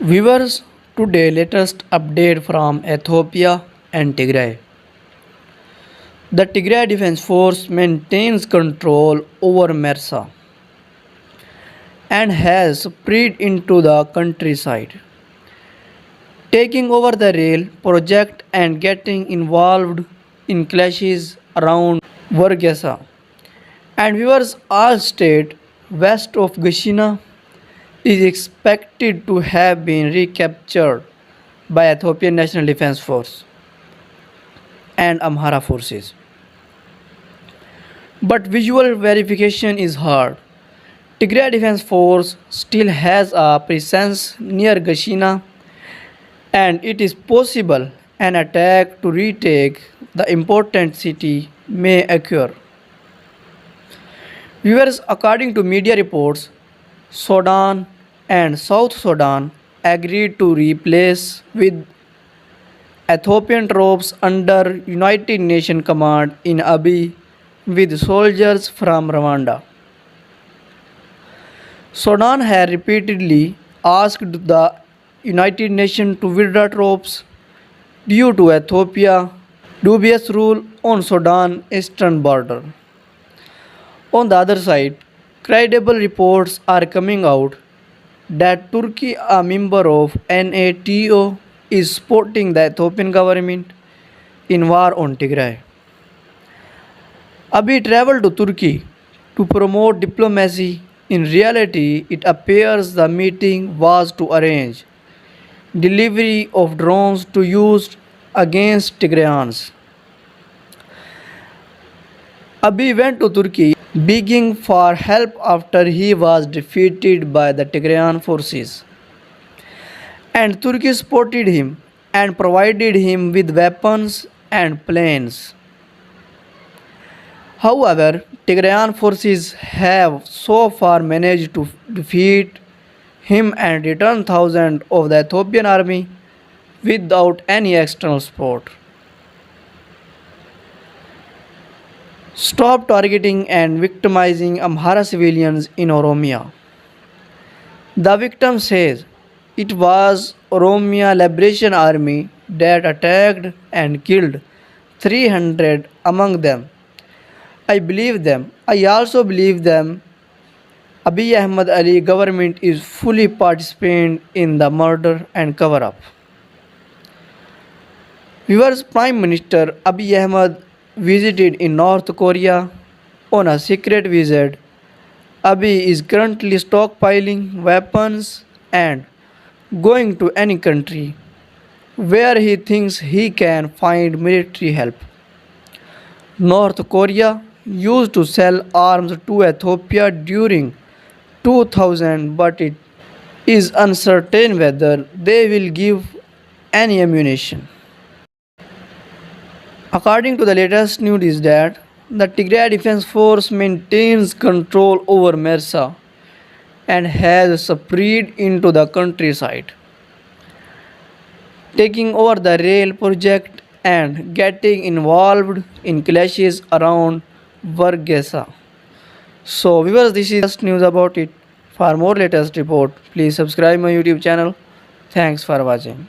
Viewers, today latest update from Ethiopia and Tigray. The Tigray Defense Force maintains control over Mersa and has spread into the countryside, taking over the rail project and getting involved in clashes around Vargesa. And viewers, all state west of Gashina is expected to have been recaptured by Ethiopian National Defense Force and Amhara forces. But visual verification is hard. Tigray Defense Force still has a presence near Gashina, and it is possible an attack to retake the important city may occur. Viewers, according to media reports, Sudan and South Sudan agreed to replace with Ethiopian troops under United Nations command in Abiy with soldiers from Rwanda. Sudan had repeatedly asked the United Nations to withdraw troops due to Ethiopia's dubious rule on Sudan's eastern border. On the other side, credible reports are coming out that Turkey, a member of NATO, is supporting the Ethiopian government in war on Tigray. Abiy traveled to Turkey to promote diplomacy. In reality, it appears the meeting was to arrange delivery of drones to use against Tigrayans. Abiy went to Turkey begging for help after he was defeated by the Tigrayan forces. And Turkey supported him and provided him with weapons and planes. However, Tigrayan forces have so far managed to defeat him and return thousands of the Ethiopian army without any external support. Stop targeting and victimizing Amhara civilians in Oromia. The victim says it was Oromia Liberation Army that attacked and killed 300 among them. I believe them. I also believe them. Abiy Ahmed Ali government is fully participating in the murder and cover-up. Viewers, Prime Minister Abiy Ahmed visited in North Korea on a secret visit. Abiy is currently stockpiling weapons and going to any country where he thinks he can find military help. North Korea used to sell arms to Ethiopia during 2000, but it is uncertain whether they will give any ammunition. According to the latest news is that the Tigray Defense Force maintains control over Mersa and has spread into the countryside, taking over the rail project and getting involved in clashes around Vargesa. So viewers, this is just news about it. For more latest report, please subscribe my YouTube channel. Thanks for watching.